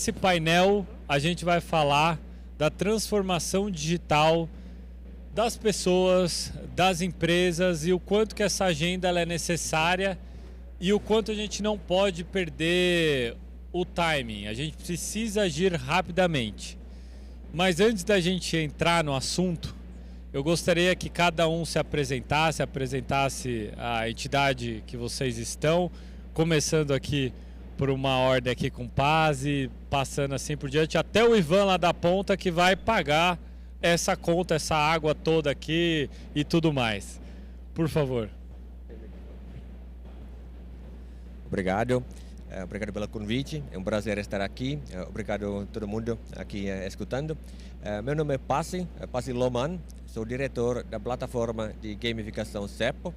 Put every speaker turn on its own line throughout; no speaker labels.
nesse painel a gente vai falar da transformação digital das pessoas, das empresas e o quanto que essa agenda ela é necessária e o quanto a gente não pode perder o timing. A gente precisa agir rapidamente. Mas antes da gente entrar no assunto, eu gostaria que cada um se apresentasse a entidade que vocês estão, começando aqui por uma ordem aqui com paz e passando assim por diante, até o Ivan lá da ponta que vai pagar essa conta, essa água toda aqui e tudo mais. Por favor.
Obrigado. Obrigado pelo convite. É um prazer estar aqui. Obrigado a todo mundo aqui escutando. Meu nome é Pasi Loman. Sou diretor da plataforma de gamificação Seppo.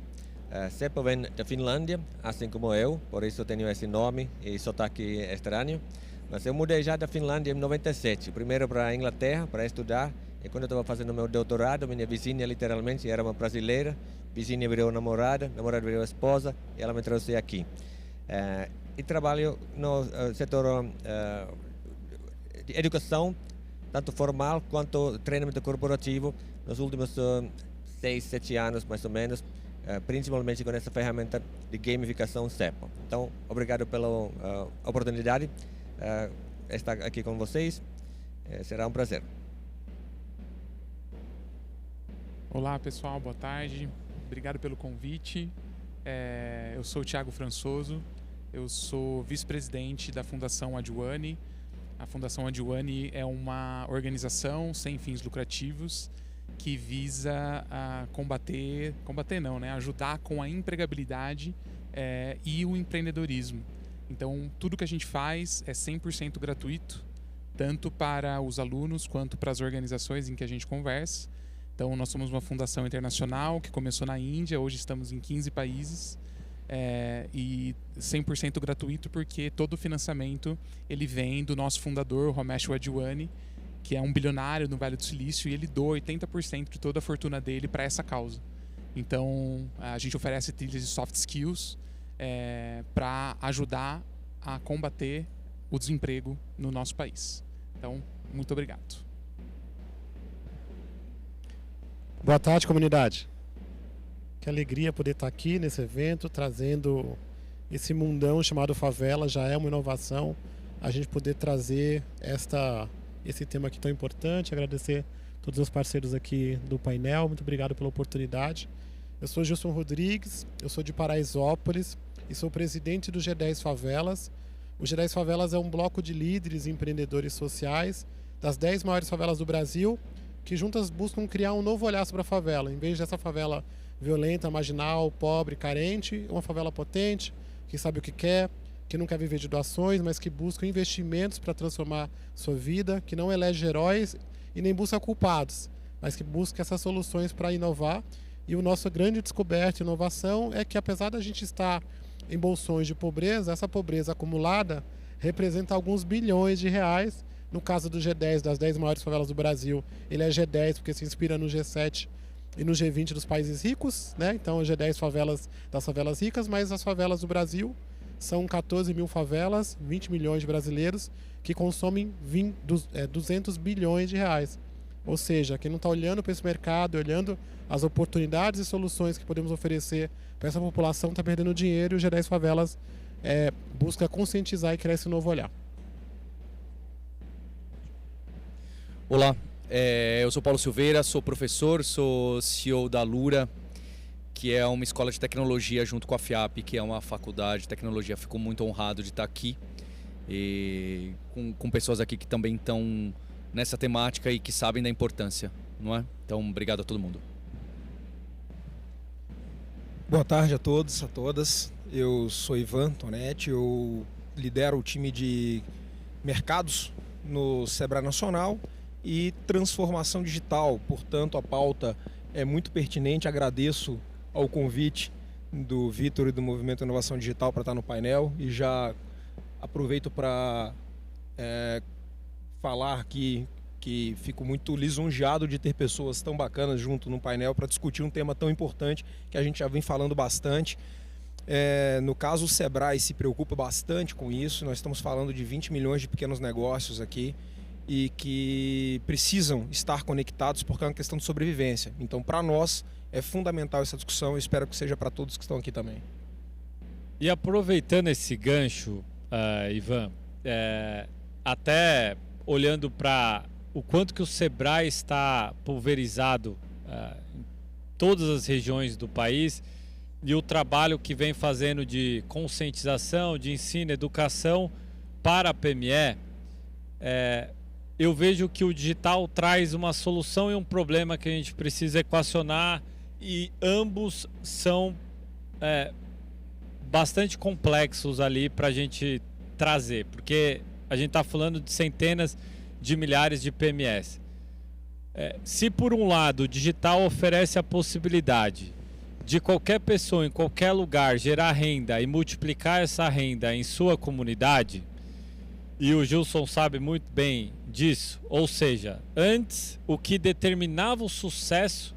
Seppo vem da Finlândia, assim como eu, por isso tenho esse nome e sotaque estranho. Mas eu mudei já da Finlândia em 97, primeiro para a Inglaterra para estudar. E quando eu estava fazendo meu doutorado, minha vizinha literalmente era uma brasileira. Vizinha virou namorada, namorada virou esposa e ela me trouxe aqui. E trabalho no setor de educação, tanto formal quanto treinamento corporativo, nos últimos 6, 7 anos mais ou menos, principalmente com essa ferramenta de gamificação Seppo. Então, obrigado pela oportunidade de estar aqui com vocês. Será um prazer.
Olá pessoal, boa tarde. Obrigado pelo convite. Eu sou o Thiago Françoso. Eu sou vice-presidente da Fundação Adwane. A Fundação Adwane é uma organização sem fins lucrativos que visa ajudar com a empregabilidade e o empreendedorismo. Então, tudo que a gente faz é 100% gratuito, tanto para os alunos quanto para as organizações em que a gente conversa. Então, nós somos uma fundação internacional que começou na Índia, hoje estamos em 15 países. E 100% gratuito porque todo o financiamento ele vem do nosso fundador, Ramesh Wadhwani, que é um bilionário no Vale do Silício, e ele doa 80% de toda a fortuna dele para essa causa. Então, a gente oferece trilhas de soft skills para ajudar a combater o desemprego no nosso país. Então, muito obrigado.
Boa tarde, comunidade. Que alegria poder estar aqui nesse evento, trazendo esse mundão chamado favela. Já é uma inovação a gente poder trazer esse tema aqui tão importante. Agradecer a todos os parceiros aqui do painel. Muito obrigado pela oportunidade. Eu sou Gilson Rodrigues, eu sou de Paraisópolis e sou presidente do G10 Favelas. O G10 Favelas é um bloco de líderes e empreendedores sociais das 10 maiores favelas do Brasil, que juntas buscam criar um novo olhar sobre a favela. Em vez dessa favela violenta, marginal, pobre, carente, uma favela potente, que sabe o que quer, que não quer viver de doações, mas que busca investimentos para transformar sua vida, que não elege heróis e nem busca culpados, mas que busca essas soluções para inovar. E o nosso grande descoberta e inovação é que, apesar da gente estar em bolsões de pobreza, essa pobreza acumulada representa alguns bilhões de reais. No caso do G10, das 10 maiores favelas do Brasil, ele é G10 porque se inspira no G7 e no G20 dos países ricos, né? Então, o G10 favelas das favelas ricas, mas as favelas do Brasil são 14 mil favelas, 20 milhões de brasileiros que consomem 200 bilhões de reais. Ou seja, quem não está olhando para esse mercado, olhando as oportunidades e soluções que podemos oferecer para essa população, está perdendo dinheiro, e o G10 Favelas busca conscientizar e criar esse novo olhar.
Olá, eu sou Paulo Silveira, sou professor, sou CEO da Lura, que é uma escola de tecnologia junto com a FIAP, que é uma faculdade de tecnologia. Fico muito honrado de estar aqui e com pessoas aqui que também estão nessa temática e que sabem da importância, não é? Então, obrigado a todo mundo.
Boa tarde a todos, a todas. Eu sou Ivan Tonetti, eu lidero o time de mercados no Sebrae Nacional e transformação digital. Portanto, a pauta é muito pertinente. Agradeço ao convite do Vitor e do Movimento Inovação Digital para estar no painel e já aproveito para falar aqui que fico muito lisonjeado de ter pessoas tão bacanas junto no painel para discutir um tema tão importante que a gente já vem falando bastante. No caso, o Sebrae se preocupa bastante com isso. Nós estamos falando de 20 milhões de pequenos negócios aqui e que precisam estar conectados porque é uma questão de sobrevivência. Então, para nós, é fundamental essa discussão. Eu espero que seja para todos que estão aqui também.
E aproveitando esse gancho, Ivan, até olhando para o quanto que o Sebrae está pulverizado em todas as regiões do país e o trabalho que vem fazendo de conscientização, de ensino, educação para a PME, eu vejo que o digital traz uma solução e um problema que a gente precisa equacionar, e ambos são bastante complexos ali para a gente trazer, porque a gente está falando de centenas de milhares de PMEs. Se por um lado o digital oferece a possibilidade de qualquer pessoa em qualquer lugar gerar renda e multiplicar essa renda em sua comunidade, e o Gilson sabe muito bem disso, ou seja, antes o que determinava o sucesso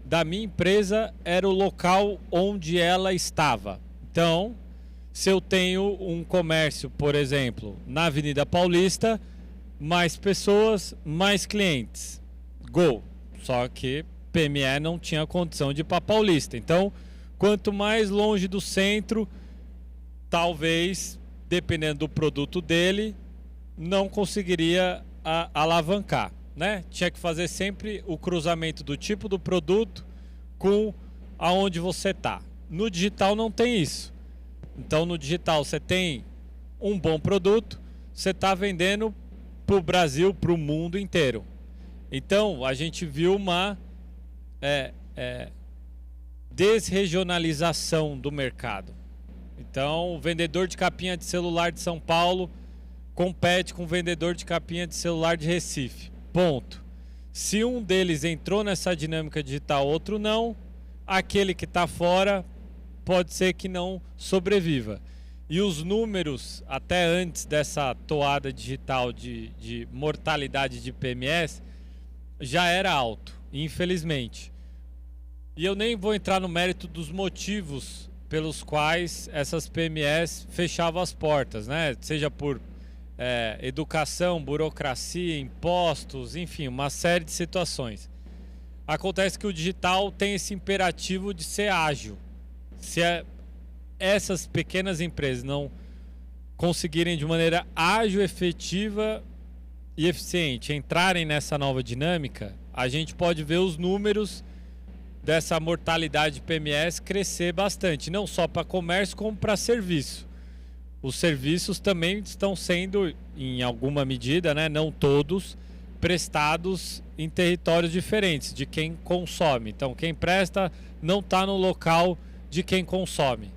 da minha empresa era o local onde ela estava. Então, se eu tenho um comércio, por exemplo, na Avenida Paulista, mais pessoas, mais clientes. Gol. Só que PME não tinha condição de ir para Paulista. Então, quanto mais longe do centro, talvez, dependendo do produto dele, não conseguiria alavancar, né? Tinha que fazer sempre o cruzamento do tipo do produto com aonde você está. No digital não tem isso. Então, no digital você tem um bom produto, você está vendendo para o Brasil, para o mundo inteiro. Então, a gente viu uma desregionalização do mercado. Então, o vendedor de capinha de celular de São Paulo compete com o vendedor de capinha de celular de Recife. Ponto. Se um deles entrou nessa dinâmica digital, outro não, aquele que está fora pode ser que não sobreviva. E os números, até antes dessa toada digital de mortalidade de PMEs, já era alto, infelizmente. E eu nem vou entrar no mérito dos motivos pelos quais essas PMEs fechavam as portas, né? Seja por educação, burocracia, impostos, enfim, uma série de situações. Acontece que o digital tem esse imperativo de ser ágil. Se essas pequenas empresas não conseguirem de maneira ágil, efetiva e eficiente entrarem nessa nova dinâmica, a gente pode ver os números dessa mortalidade de PMEs crescer bastante, não só para comércio como para serviço. Os serviços também estão sendo, em alguma medida, né, não todos, prestados em territórios diferentes de quem consome. Então, quem presta não está no local de quem consome,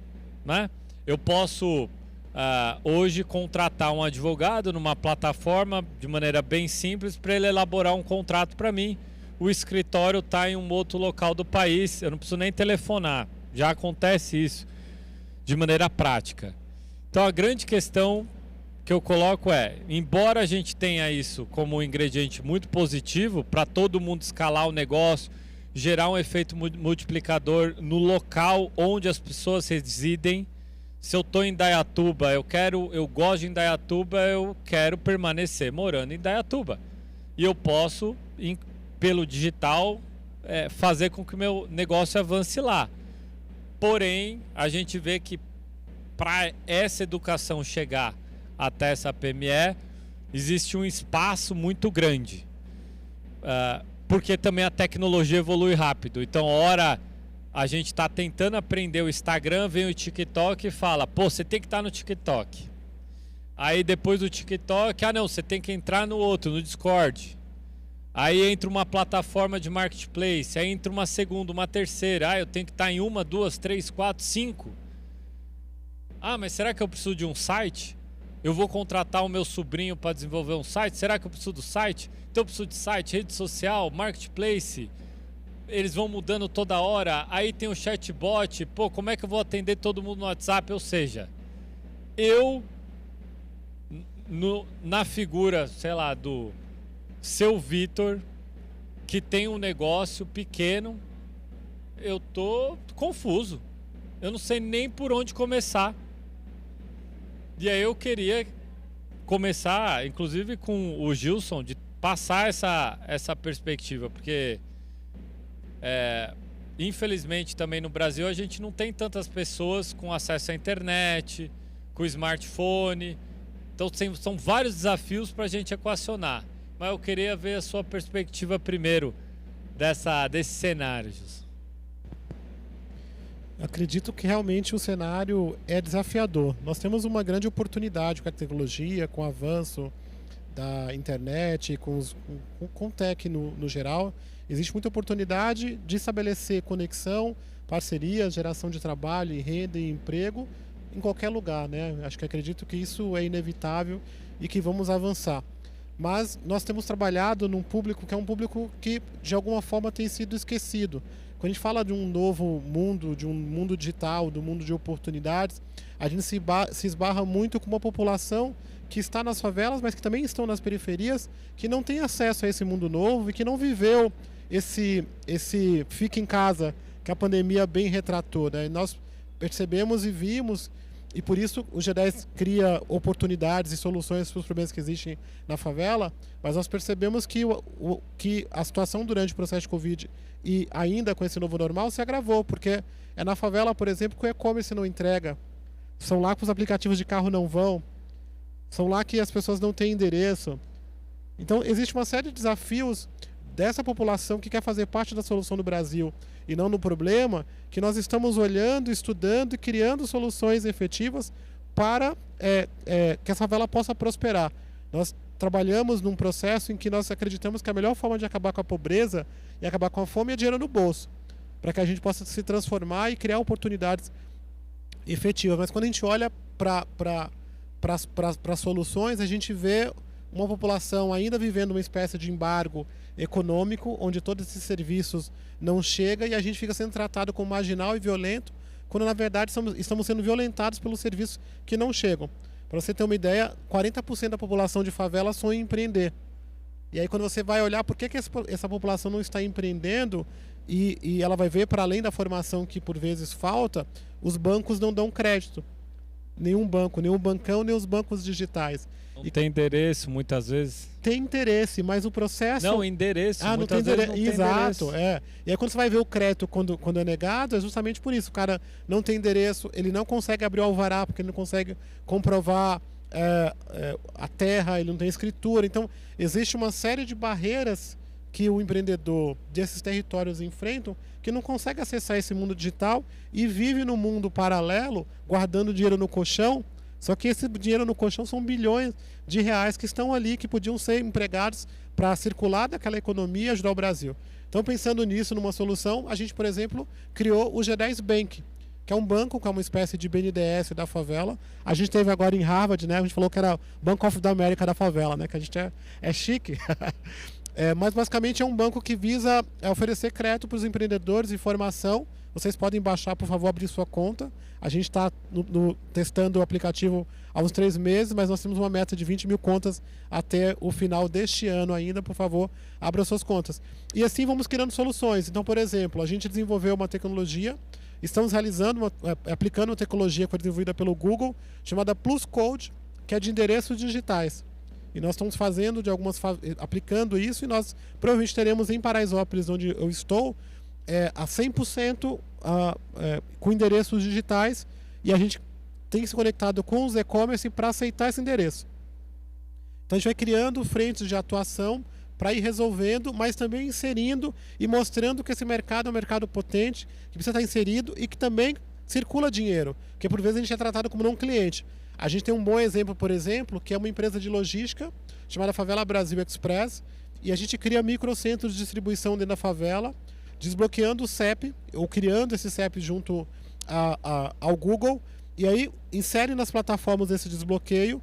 né? Eu posso hoje contratar um advogado numa plataforma de maneira bem simples para ele elaborar um contrato para mim. O escritório está em um outro local do país, eu não preciso nem telefonar, já acontece isso de maneira prática. Então a grande questão que eu coloco embora a gente tenha isso como um ingrediente muito positivo para todo mundo escalar o negócio, gerar um efeito multiplicador no local onde as pessoas residem. Se eu estou em Indaiatuba, eu gosto de Indaiatuba, eu quero permanecer morando em Indaiatuba. E eu posso, pelo digital, fazer com que o meu negócio avance lá. Porém, a gente vê que para essa educação chegar até essa PME, existe um espaço muito grande. Porque também a tecnologia evolui rápido. Então, ora a gente está tentando aprender o Instagram, vem o TikTok e fala, pô, você tem que estar no TikTok. Aí depois do TikTok, não, você tem que entrar no outro, no Discord. Aí entra uma plataforma de marketplace, aí entra uma segunda, uma terceira. Eu tenho que estar em 1, 2, 3, 4, 5. Mas será que eu preciso de um site? Eu vou contratar o meu sobrinho para desenvolver um site? Será que eu preciso do site? Então eu preciso de site, rede social, marketplace. Eles vão mudando toda hora. Aí tem o chatbot. Pô, como é que eu vou atender todo mundo no WhatsApp? Ou seja, eu, na figura, sei lá, do seu Vitor, que tem um negócio pequeno, eu tô confuso. eu não sei nem por onde começar. E aí eu queria começar, inclusive com o Gilson, de passar essa perspectiva, porque infelizmente também no Brasil a gente não tem tantas pessoas com acesso à internet, com smartphone, então são vários desafios para a gente equacionar. Mas eu queria ver a sua perspectiva primeiro desse cenário, Gilson.
Acredito que realmente o cenário é desafiador. Nós temos uma grande oportunidade com a tecnologia, com o avanço da internet, com o tech no geral. Existe muita oportunidade de estabelecer conexão, parceria, geração de trabalho, e renda e emprego em qualquer lugar, né? Acho que acredito que isso é inevitável e que vamos avançar. Mas nós temos trabalhado num público que é um público que de alguma forma tem sido esquecido. Quando a gente fala de um novo mundo, de um mundo digital, do mundo de oportunidades, a gente se esbarra muito com uma população que está nas favelas, mas que também estão nas periferias, que não tem acesso a esse mundo novo e que não viveu esse fica em casa que a pandemia bem retratou, né? E nós percebemos e vimos, e por isso o G10 cria oportunidades e soluções para os problemas que existem na favela, mas nós percebemos que a situação durante o processo de Covid e ainda com esse novo normal se agravou, porque é na favela, por exemplo, que o e-commerce não entrega, são lá que os aplicativos de carro não vão, são lá que as pessoas não têm endereço. Então existe uma série de desafios dessa população que quer fazer parte da solução do Brasil e não no problema, que nós estamos olhando, estudando e criando soluções efetivas para que essa favela possa prosperar. Nós trabalhamos num processo em que nós acreditamos que a melhor forma de acabar com a pobreza e acabar com a fome é dinheiro no bolso, para que a gente possa se transformar e criar oportunidades efetivas. Mas quando a gente olha para as soluções, a gente vê uma população ainda vivendo uma espécie de embargo econômico, onde todos esses serviços não chegam e a gente fica sendo tratado como marginal e violento, quando na verdade estamos sendo violentados pelos serviços que não chegam. Para você ter uma ideia, 40% da população de favela sonha em empreender. E aí quando você vai olhar por que essa população não está empreendendo, e ela vai ver para além da formação que por vezes falta, os bancos não dão crédito. Nenhum banco, nenhum bancão, nem os bancos digitais.
Não tem endereço, muitas vezes.
Tem interesse, mas o processo...
Não, endereço.
Não
muitas
tem
vezes não tem
Exato,
endereço.
E aí quando você vai ver o crédito quando é negado, é justamente por isso. O cara não tem endereço, ele não consegue abrir o alvará, porque ele não consegue comprovar a terra, ele não tem escritura. Então, existe uma série de barreiras que o empreendedor desses territórios enfrentam, que não consegue acessar esse mundo digital e vive no mundo paralelo, guardando dinheiro no colchão. Só que esse dinheiro no colchão são bilhões de reais que estão ali, que podiam ser empregados para circular daquela economia e ajudar o Brasil. Então, pensando nisso, numa solução, a gente, por exemplo, criou o G10 Bank, que é um banco que é uma espécie de BNDES da favela. A gente teve agora em Harvard, né? A gente falou que era Bank of the America da favela, né? Que a gente é chique. Mas basicamente é um banco que visa oferecer crédito para os empreendedores e formação. Vocês podem baixar, por favor, abrir sua conta. A gente está testando o aplicativo há uns 3 meses, mas nós temos uma meta de 20 mil contas até o final deste ano ainda. Por favor, abra suas contas. E assim vamos criando soluções. Então, por exemplo, a gente desenvolveu uma tecnologia, estamos aplicando uma tecnologia que foi desenvolvida pelo Google, chamada Plus Code, que é de endereços digitais. E nós estamos aplicando isso, e nós provavelmente teremos em Paraisópolis, onde eu estou, a 100% com endereços digitais, e a gente tem se conectado com os e-commerce para aceitar esse endereço. Então a gente vai criando frentes de atuação para ir resolvendo, mas também inserindo e mostrando que esse mercado é um mercado potente, que precisa estar inserido e que também circula dinheiro, porque por vezes a gente é tratado como não cliente. A gente tem um bom exemplo, por exemplo, que é uma empresa de logística chamada Favela Brasil Express, e a gente cria microcentros de distribuição dentro da favela, desbloqueando o CEP, ou criando esse CEP junto ao Google, e aí insere nas plataformas esse desbloqueio,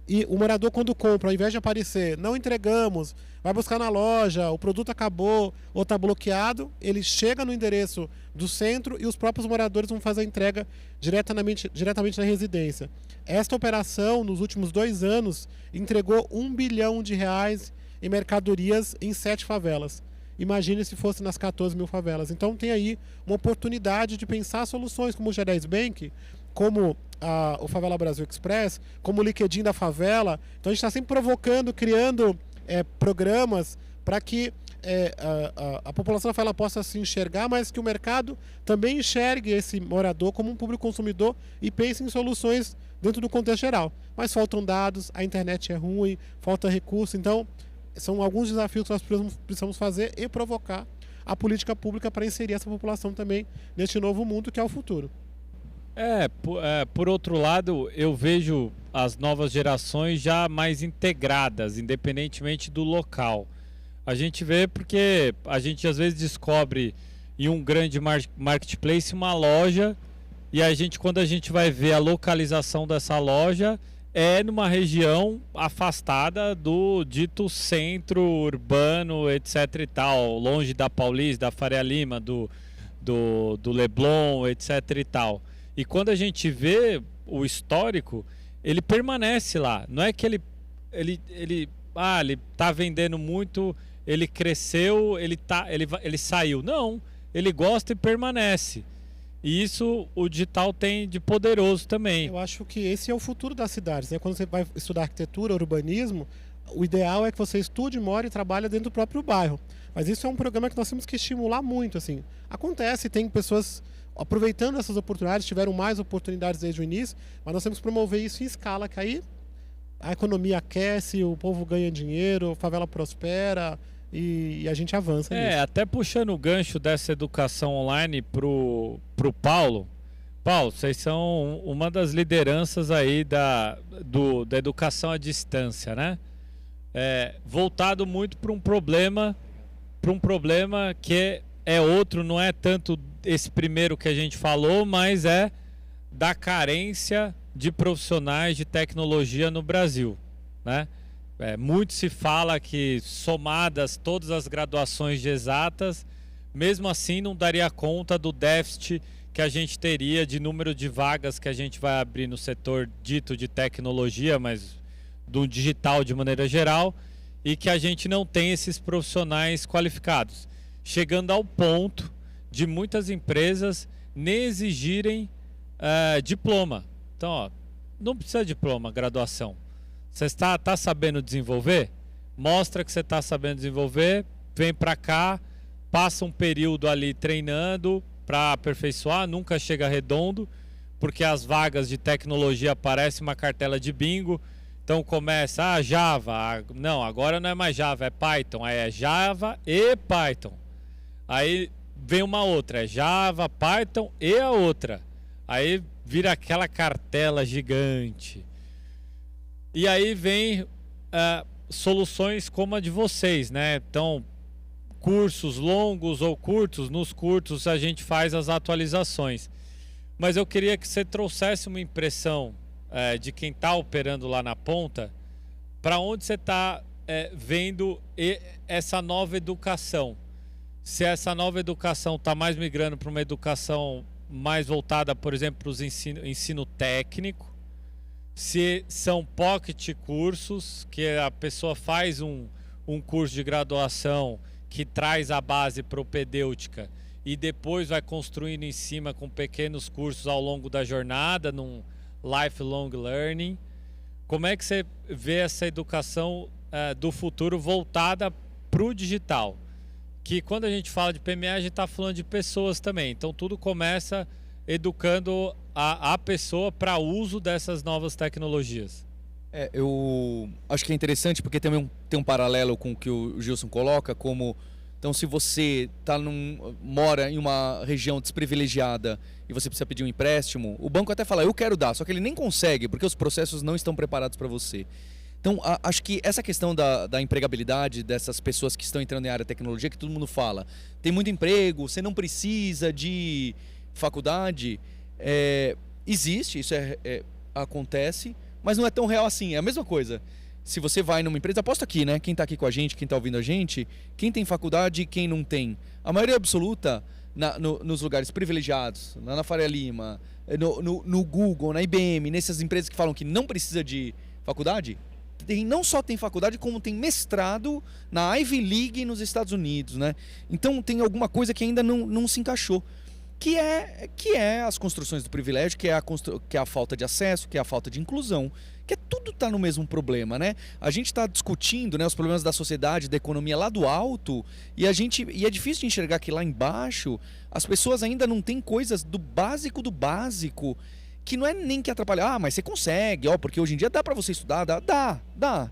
e o morador, quando compra, ao invés de aparecer, não entregamos, vai buscar na loja, o produto acabou ou está bloqueado, ele chega no endereço do centro e os próprios moradores vão fazer a entrega diretamente na residência. Esta operação, nos últimos 2 anos, entregou R$1 bilhão em mercadorias em 7 favelas. Imagine se fosse nas 14 mil favelas. Então tem aí uma oportunidade de pensar soluções como o G10 Bank, como o Favela Brasil Express, como o LinkedIn da favela. Então a gente está sempre provocando, criando programas para que a população da favela possa se enxergar, mas que o mercado também enxergue esse morador como um público consumidor e pense em soluções dentro do contexto geral. Mas faltam dados, a internet é ruim, falta recurso. Então são alguns desafios que nós precisamos fazer e provocar a política pública para inserir essa população também neste novo mundo que é o futuro.
Por outro lado, eu vejo as novas gerações já mais integradas, independentemente do local. A gente vê porque a gente às vezes descobre em um grande marketplace uma loja e quando a gente vai ver a localização dessa loja é numa região afastada do dito centro urbano, etc e tal, longe da Paulista, da Faria Lima, do Leblon, etc e tal. E quando a gente vê o histórico, ele permanece lá. Não é que ele tá vendendo muito, ele cresceu, ele saiu. Não, ele gosta e permanece. E isso o digital tem de poderoso também.
Eu acho que esse é o futuro das cidades, né? Quando você vai estudar arquitetura, urbanismo, o ideal é que você estude, more e trabalhe dentro do próprio bairro. Mas isso é um programa que nós temos que estimular muito, assim. Acontece, tem pessoas aproveitando essas oportunidades, tiveram mais oportunidades desde o início, mas nós temos que promover isso em escala, que aí a economia aquece, o povo ganha dinheiro, a favela prospera e a gente avança nisso.
Até puxando o gancho dessa educação online pro Paulo. Paulo, vocês são uma das lideranças aí da educação à distância, né? Voltado muito para um problema que é outro, não é tanto esse primeiro que a gente falou, mas é da carência de profissionais de tecnologia no Brasil, né? Muito se fala que somadas todas as graduações de exatas, mesmo assim não daria conta do déficit que a gente teria de número de vagas que a gente vai abrir no setor dito de tecnologia, mas do digital de maneira geral, e que a gente não tem esses profissionais qualificados, chegando ao ponto de muitas empresas nem exigirem diploma. Então, não precisa de diploma, graduação. Você está sabendo desenvolver? Mostra que você está sabendo desenvolver, vem para cá, passa um período ali treinando para aperfeiçoar, nunca chega redondo, porque as vagas de tecnologia aparecem uma cartela de bingo. Então começa, Java, não, agora não é mais Java, é Python, aí é Java e Python. Aí vem uma outra, é Java, Python e a outra. Aí vira aquela cartela gigante. E aí vem soluções como a de vocês, né? Então, cursos longos ou curtos, nos curtos a gente faz as atualizações. Mas eu queria que você trouxesse uma impressão de quem está operando lá na ponta, para onde você está vendo essa nova educação. Se essa nova educação está mais migrando para uma educação mais voltada, por exemplo, para o ensino técnico, se são pocket cursos, que a pessoa faz um curso de graduação que traz a base propedêutica e depois vai construindo em cima com pequenos cursos ao longo da jornada, num lifelong learning. Como é que você vê essa educação do futuro voltada para o digital? Que quando a gente fala de PME, a gente está falando de pessoas também. Então tudo começa educando a pessoa para uso dessas novas tecnologias.
Eu acho que é interessante porque também tem um paralelo com o que o Gilson coloca, como então se você mora em uma região desprivilegiada e você precisa pedir um empréstimo, o banco até fala, eu quero dar, só que ele nem consegue porque os processos não estão preparados para você. Então, acho que essa questão da empregabilidade dessas pessoas que estão entrando em área de tecnologia, que todo mundo fala, tem muito emprego, você não precisa de faculdade, existe, isso acontece, mas não é tão real assim, é a mesma coisa. Se você vai numa empresa, aposto aqui, né? Quem está aqui com a gente, quem está ouvindo a gente, quem tem faculdade e quem não tem. A maioria absoluta, nos lugares privilegiados, na Faria Lima, no Google, na IBM, nessas empresas que falam que não precisa de faculdade, não só tem faculdade, como tem mestrado na Ivy League nos Estados Unidos, né? Então tem alguma coisa que ainda não se encaixou. Que é as construções do privilégio, que é a falta de acesso, que é a falta de inclusão, que tudo está no mesmo problema, né? A gente está discutindo, né, os problemas da sociedade, da economia lá do alto, e é difícil de enxergar que lá embaixo as pessoas ainda não têm coisas do básico, que não é nem que atrapalhar, mas você consegue, porque hoje em dia dá para você estudar, dá.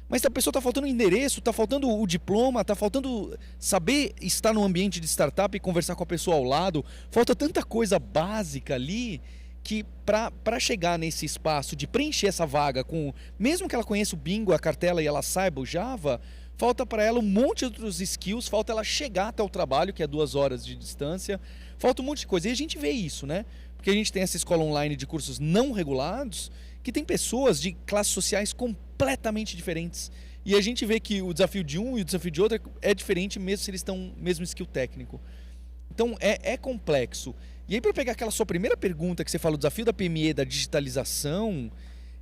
Mas a pessoa está faltando o endereço, está faltando o diploma, está faltando saber estar no ambiente de startup e conversar com a pessoa ao lado. Falta tanta coisa básica ali que para chegar nesse espaço de preencher essa vaga com, mesmo que ela conheça o Bingo, a cartela e ela saiba o Java, falta para ela um monte de outros skills, falta ela chegar até o trabalho, que é 2 horas de distância, falta um monte de coisa. E a gente vê isso, né? Porque a gente tem essa escola online de cursos não regulados, que tem pessoas de classes sociais completamente diferentes. E a gente vê que o desafio de um e o desafio de outro é diferente, mesmo se eles estão mesmo skill técnico. Então é complexo. E aí, para pegar aquela sua primeira pergunta que você fala, o desafio da PME, da digitalização,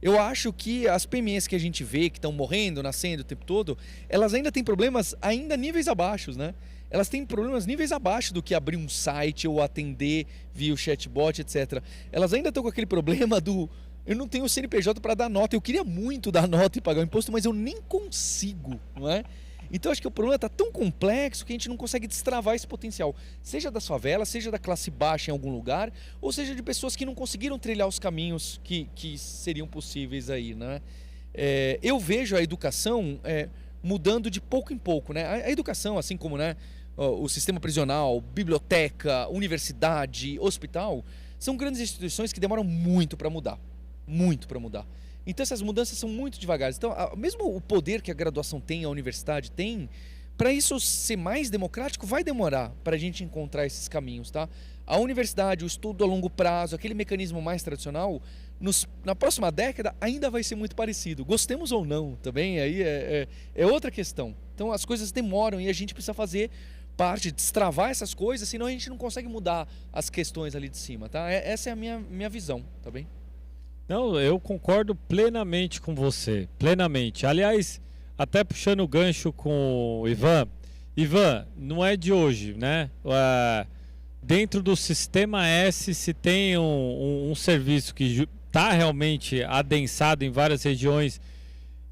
eu acho que as PMEs que a gente vê, que estão morrendo, nascendo o tempo todo, elas ainda têm problemas ainda níveis abaixo, né? Elas têm problemas níveis abaixo do que abrir um site ou atender via o chatbot, etc. Elas ainda estão com aquele problema do... Eu não tenho o CNPJ para dar nota. Eu queria muito dar nota e pagar o imposto, mas eu nem consigo, não é? Então acho que o problema está tão complexo que a gente não consegue destravar esse potencial. Seja das favelas, seja da classe baixa em algum lugar, ou seja de pessoas que não conseguiram trilhar os caminhos que seriam possíveis aí, né? Eu vejo a educação mudando de pouco em pouco, né? A educação, assim como, né, o sistema prisional, biblioteca, universidade, hospital, são grandes instituições que demoram muito para mudar. Muito para mudar. Então essas mudanças são muito devagares. Então, mesmo o poder que a graduação tem, a universidade tem, para isso ser mais democrático, vai demorar para a gente encontrar esses caminhos, tá? A universidade, o estudo a longo prazo, aquele mecanismo mais tradicional, na próxima década ainda vai ser muito parecido. Gostemos ou não, também, aí é outra questão. Então as coisas demoram e a gente precisa fazer parte, destravar essas coisas, senão a gente não consegue mudar as questões ali de cima, tá? Essa é a minha visão, tá bem?
Não, eu concordo plenamente com você, plenamente. Aliás, até puxando o gancho com o Ivan. Ivan, não é de hoje, né? Dentro do Sistema S, se tem um serviço que está realmente adensado em várias regiões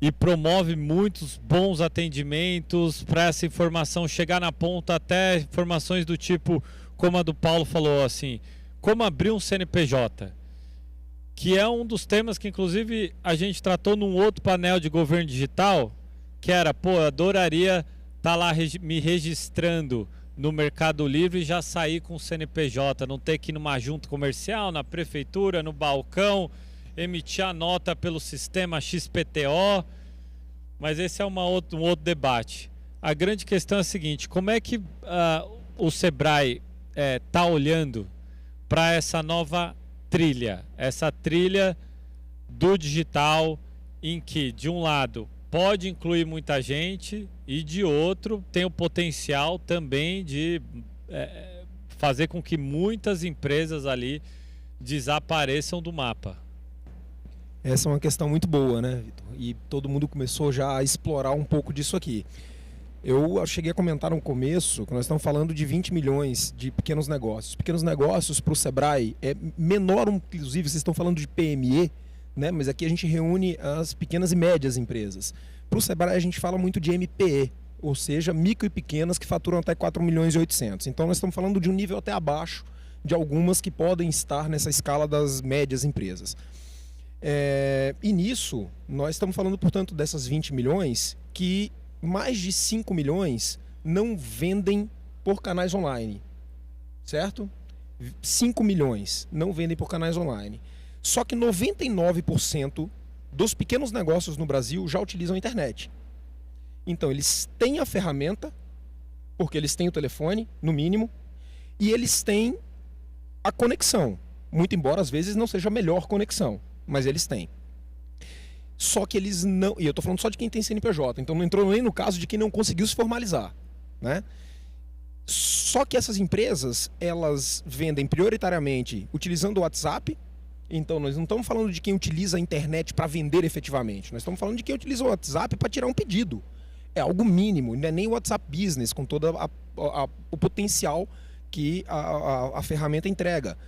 e promove muitos bons atendimentos para essa informação chegar na ponta, até informações do tipo, como a do Paulo falou, assim, como abrir um CNPJ. Que é um dos temas que, inclusive, a gente tratou num outro painel de governo digital, que era, eu adoraria estar lá me registrando no Mercado Livre e já sair com o CNPJ, não ter que ir numa junta comercial, na prefeitura, no balcão, emitir a nota pelo sistema XPTO, mas esse é um outro debate. A grande questão é a seguinte, como é que o Sebrae está olhando para essa nova essa trilha do digital, em que de um lado pode incluir muita gente e de outro tem o potencial também de fazer com que muitas empresas ali desapareçam do mapa.
Essa é uma questão muito boa, né, Vitor? E todo mundo começou já a explorar um pouco disso aqui. Eu cheguei a comentar no começo que nós estamos falando de 20 milhões de pequenos negócios. Pequenos negócios para o Sebrae é menor, inclusive vocês estão falando de PME, né? Mas aqui a gente reúne as pequenas e médias empresas. Para o Sebrae a gente fala muito de MPE, ou seja, micro e pequenas que faturam até 4 milhões e 800. Então nós estamos falando de um nível até abaixo de algumas que podem estar nessa escala das médias empresas. E nisso nós estamos falando, portanto, dessas 20 milhões que mais de 5 milhões não vendem por canais online, certo? 5 milhões não vendem por canais online. Só que 99% dos pequenos negócios no Brasil já utilizam a internet. Então eles têm a ferramenta, porque eles têm o telefone, no mínimo, e eles têm a conexão. Muito embora às vezes não seja a melhor conexão, mas eles têm. Só que eles não... E eu estou falando só de quem tem CNPJ, então não entrou nem no caso de quem não conseguiu se formalizar, né? Só que essas empresas, elas vendem prioritariamente utilizando o WhatsApp Então, nós não estamos falando de quem utiliza a internet para vender efetivamente. Nós estamos falando de quem utiliza o WhatsApp para tirar um pedido. É algo mínimo, não é nem o WhatsApp Business, com todo o potencial que a ferramenta entrega.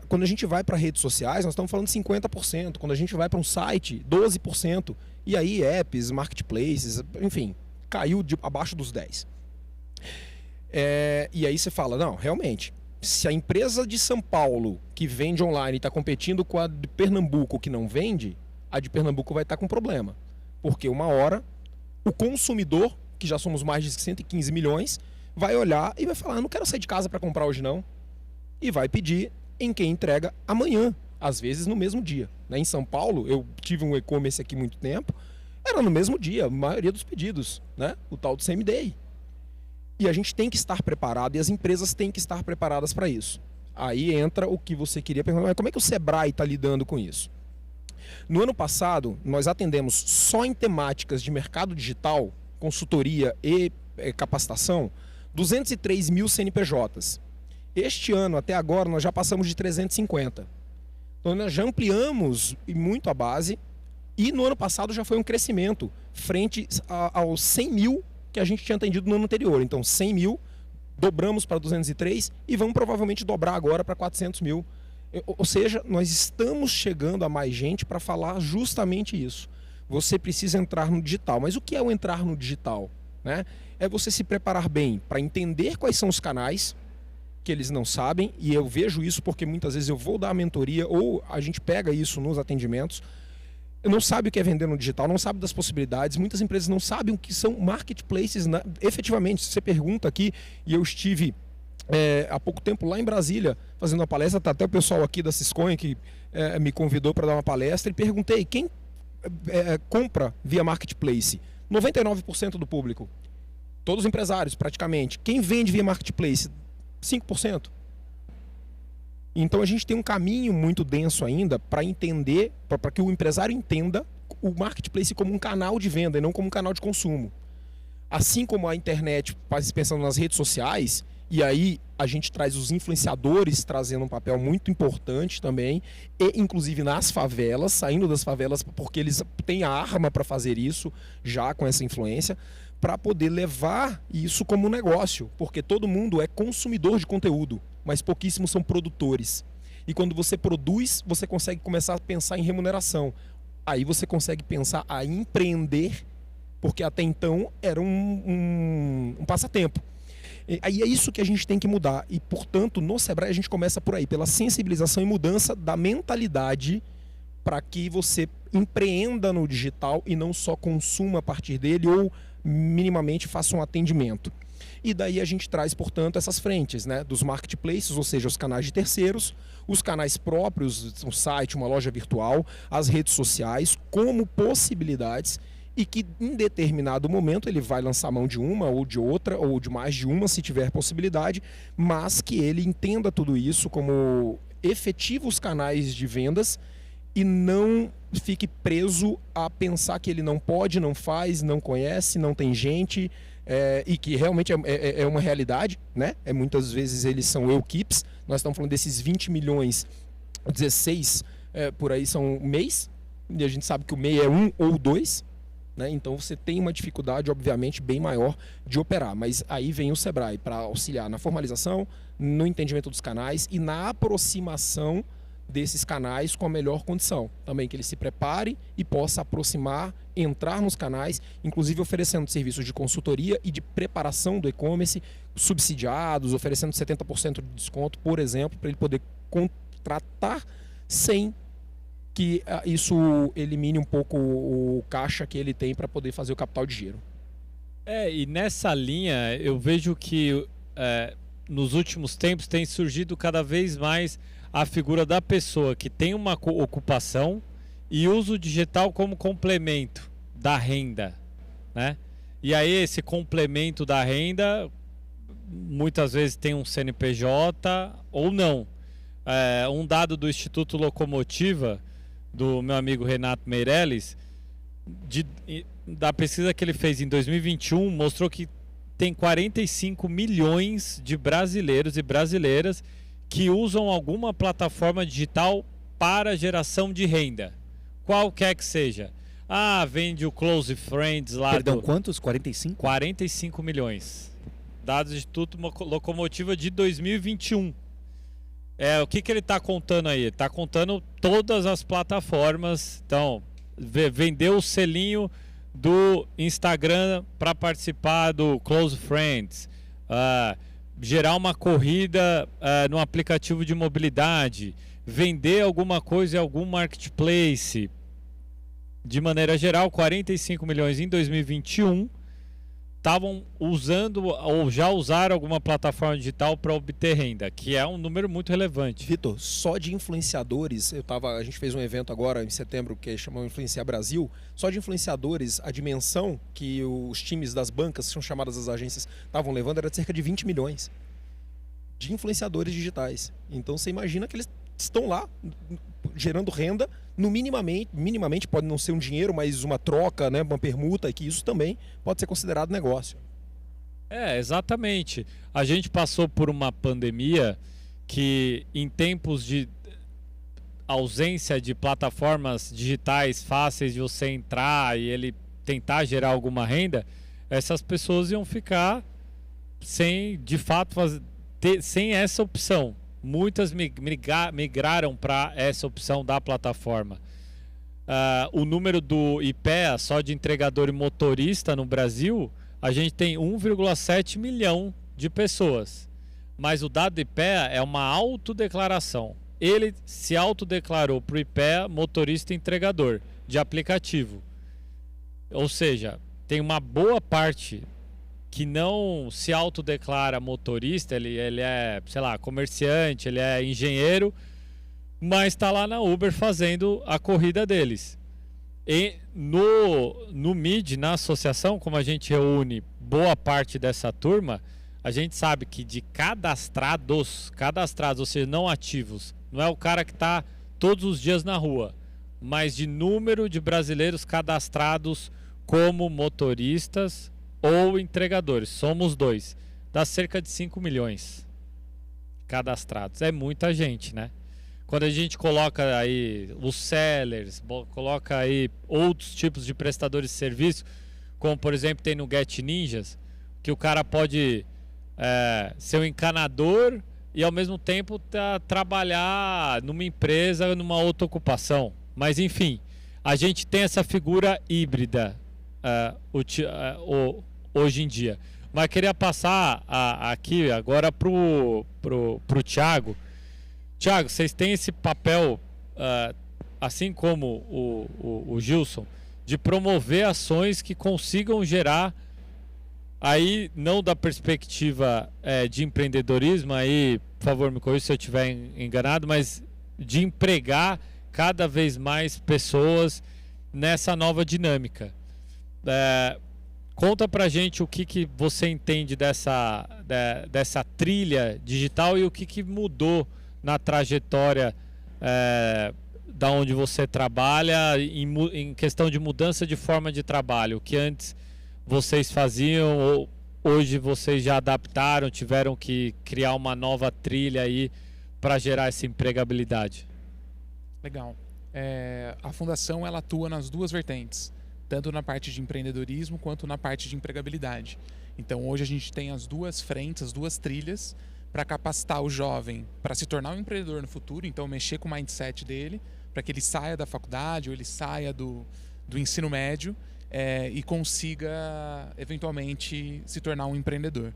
Quando a gente vai para redes sociais, nós estamos falando de 50%. Quando a gente vai para um site, 12%. E aí, apps, marketplaces, enfim, caiu abaixo dos 10%. E aí você fala, não, realmente, se a empresa de São Paulo que vende online está competindo com a de Pernambuco que não vende, a de Pernambuco vai estar com problema. Porque uma hora, o consumidor, que já somos mais de 115 milhões, vai olhar e vai falar, não quero sair de casa para comprar hoje não. E vai pedir em quem entrega amanhã, às vezes no mesmo dia. Em São Paulo, eu tive um e-commerce aqui muito tempo, era no mesmo dia, a maioria dos pedidos, né? O tal do same day. E a gente tem que estar preparado e as empresas têm que estar preparadas para isso. Aí entra o que você queria perguntar, mas como é que o Sebrae está lidando com isso? No ano passado, nós atendemos só em temáticas de mercado digital, consultoria e capacitação, 203 mil CNPJs. Este ano, até agora, nós já passamos de 350. Então, nós já ampliamos muito a base e no ano passado já foi um crescimento frente aos 100 mil que a gente tinha atendido no ano anterior. Então, 100 mil, dobramos para 203 e vamos provavelmente dobrar agora para 400 mil. Ou seja, nós estamos chegando a mais gente para falar justamente isso. Você precisa entrar no digital. Mas o que é o entrar no digital? Né? É você se preparar bem para entender quais são os canais que eles não sabem, e eu vejo isso porque muitas vezes eu vou dar a mentoria ou a gente pega isso nos atendimentos. Não sabe o que é vender no digital, não sabe das possibilidades. Muitas empresas não sabem o que são marketplaces, efetivamente. Se você pergunta aqui, e eu estive há pouco tempo lá em Brasília fazendo uma palestra, tá até o pessoal aqui da Cisconha que me convidou para dar uma palestra, e perguntei, quem compra via marketplace? 99% do público. Todos os empresários, praticamente. Quem vende via marketplace? 5%. Então a gente tem um caminho muito denso ainda para entender, para que o empresário entenda o marketplace como um canal de venda e não como um canal de consumo. Assim como a internet, pensando nas redes sociais, e aí a gente traz os influenciadores trazendo um papel muito importante também, e inclusive nas favelas, saindo das favelas, porque eles têm a arma para fazer isso, já com essa influência, para poder levar isso como um negócio, porque todo mundo é consumidor de conteúdo, mas pouquíssimos são produtores. E quando você produz, você consegue começar a pensar em remuneração. Aí você consegue pensar a empreender, porque até então era um passatempo. Aí é isso que a gente tem que mudar. E, portanto, no Sebrae a gente começa por aí, pela sensibilização e mudança da mentalidade para que você empreenda no digital e não só consuma a partir dele ou minimamente faça um atendimento. E daí a gente traz, portanto, essas frentes, né, dos marketplaces, ou seja, os canais de terceiros, os canais próprios, um site, uma loja virtual, as redes sociais, como possibilidades, e que em determinado momento ele vai lançar mão de uma ou de outra, ou de mais de uma se tiver possibilidade, mas que ele entenda tudo isso como efetivos canais de vendas e não fique preso a pensar que ele não pode, não faz, não conhece, não tem gente, e que realmente é uma realidade, né? Muitas vezes eles são equipes. Nós estamos falando desses 20 milhões, 16 por aí são mês, e a gente sabe que o MEI é 1 ou 2, né? Então você tem uma dificuldade, obviamente, bem maior de operar. Mas aí vem o Sebrae para auxiliar na formalização, no entendimento dos canais e na aproximação desses canais com a melhor condição. Também que ele se prepare e possa aproximar, entrar nos canais, inclusive oferecendo serviços de consultoria e de preparação do e-commerce, subsidiados, oferecendo 70% de desconto, por exemplo, para ele poder contratar sem que isso elimine um pouco o caixa que ele tem para poder fazer o capital de giro.
E nessa linha eu vejo que nos últimos tempos tem surgido cada vez mais a figura da pessoa que tem uma ocupação e usa o digital como complemento da renda, né? E aí esse complemento da renda muitas vezes tem um CNPJ ou não. Um dado do Instituto Locomotiva, do meu amigo Renato Meirelles, da pesquisa que ele fez em 2021, mostrou que tem 45 milhões de brasileiros e brasileiras que usam alguma plataforma digital para geração de renda, qualquer que seja. Vende o Close Friends lá.
Perdão, quantos? 45?
45 milhões. Dados do Instituto Locomotiva de 2021. O que ele está contando aí? Ele está contando todas as plataformas. Então, vendeu o selinho do Instagram para participar do Close Friends. Gerar uma corrida no aplicativo de mobilidade. Vender alguma coisa em algum marketplace. De maneira geral, 45 milhões em 2021 estavam usando ou já usaram alguma plataforma digital para obter renda, que é um número muito relevante.
Vitor, só de influenciadores, a gente fez um evento agora em setembro que chamou Influenciar Brasil, só de influenciadores, a dimensão que os times das bancas, que são chamadas as agências, estavam levando era de cerca de 20 milhões de influenciadores digitais. Então você imagina que eles estão lá gerando renda, no minimamente pode não ser um dinheiro, mas uma troca, né, uma permuta, e que isso também pode ser considerado negócio.
Exatamente. A gente passou por uma pandemia que, em tempos de ausência de plataformas digitais fáceis de você entrar e ele tentar gerar alguma renda, essas pessoas iam ficar sem, de fato, sem essa opção. Muitas migraram para essa opção da plataforma. O número do IPEA, só de entregador e motorista no Brasil, a gente tem 1,7 milhão de pessoas. Mas o dado do IPEA é uma autodeclaração. Ele se autodeclarou para o IPEA motorista e entregador de aplicativo. Ou seja, tem uma boa parte que não se autodeclara motorista, ele é, sei lá, comerciante, ele é engenheiro, mas está lá na Uber fazendo a corrida deles. E no MID, na associação, como a gente reúne boa parte dessa turma, a gente sabe que de cadastrados, ou seja, não ativos, não é o cara que está todos os dias na rua, mas de número de brasileiros cadastrados como motoristas ou entregadores, somos 2, dá cerca de 5 milhões cadastrados. É muita gente, né? Quando a gente coloca aí os sellers, coloca aí outros tipos de prestadores de serviço, como por exemplo tem no Get Ninjas, que o cara pode ser um encanador e ao mesmo tempo trabalhar numa empresa, numa outra ocupação. Mas enfim, a gente tem essa figura híbrida hoje em dia. Mas queria passar aqui agora pro Thiago. Thiago, vocês têm esse papel, assim como o Gilson, de promover ações que consigam gerar, aí não da perspectiva de empreendedorismo, aí, por favor, me corrija se eu estiver enganado, mas de empregar cada vez mais pessoas nessa nova dinâmica. Conta pra gente o que você entende dessa trilha digital e o que mudou na trajetória da onde você trabalha em questão de mudança de forma de trabalho. O que antes vocês faziam, ou hoje vocês já adaptaram, tiveram que criar uma nova trilha aí para gerar essa empregabilidade?
Legal. A Fundação ela atua nas duas vertentes, tanto na parte de empreendedorismo quanto na parte de empregabilidade. Então hoje a gente tem as duas frentes, as duas trilhas para capacitar o jovem para se tornar um empreendedor no futuro, então mexer com o mindset dele, para que ele saia da faculdade ou ele saia do ensino médio e consiga eventualmente se tornar um empreendedor.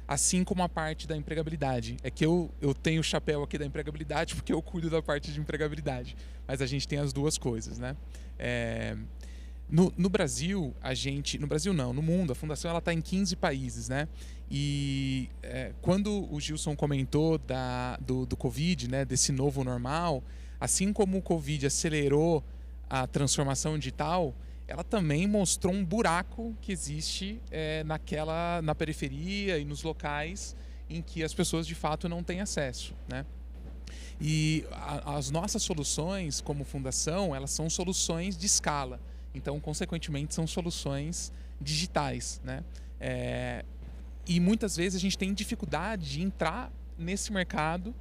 Assim como a parte da empregabilidade. É que eu tenho o chapéu aqui da empregabilidade porque eu cuido da parte de empregabilidade, mas a gente tem as duas coisas, né? No Brasil, no mundo, a Fundação ela está em 15 países, né? E quando o Gilson comentou do Covid, né, desse novo normal, assim como o Covid acelerou a transformação digital, ela também mostrou um buraco que existe na periferia e nos locais em que as pessoas de fato não têm acesso, né? E as nossas soluções como fundação, elas são soluções de escala. Então, consequentemente, são soluções digitais, né? E muitas vezes a gente tem dificuldade de entrar nesse mercado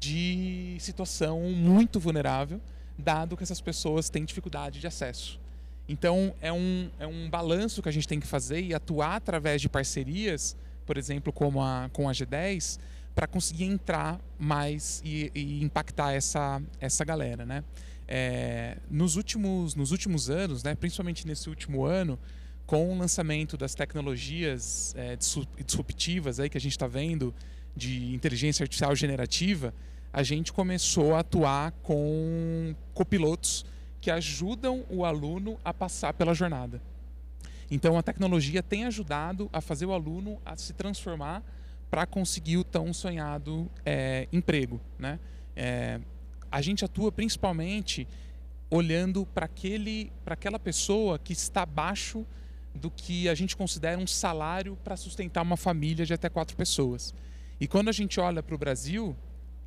de situação muito vulnerável, dado que essas pessoas têm dificuldade de acesso. Então, é um balanço que a gente tem que fazer e atuar através de parcerias, por exemplo, com a G10, para conseguir entrar mais e impactar essa galera, né? Nos últimos anos, né, principalmente nesse último ano, com o lançamento das tecnologias disruptivas aí que a gente está vendo, de inteligência artificial generativa, a gente começou a atuar com copilotos que ajudam o aluno a passar pela jornada. Então, a tecnologia tem ajudado a fazer o aluno a se transformar para conseguir o tão sonhado emprego, né? A gente atua principalmente olhando para aquela pessoa que está abaixo do que a gente considera um salário para sustentar uma família de até 4 pessoas. E quando a gente olha para o Brasil,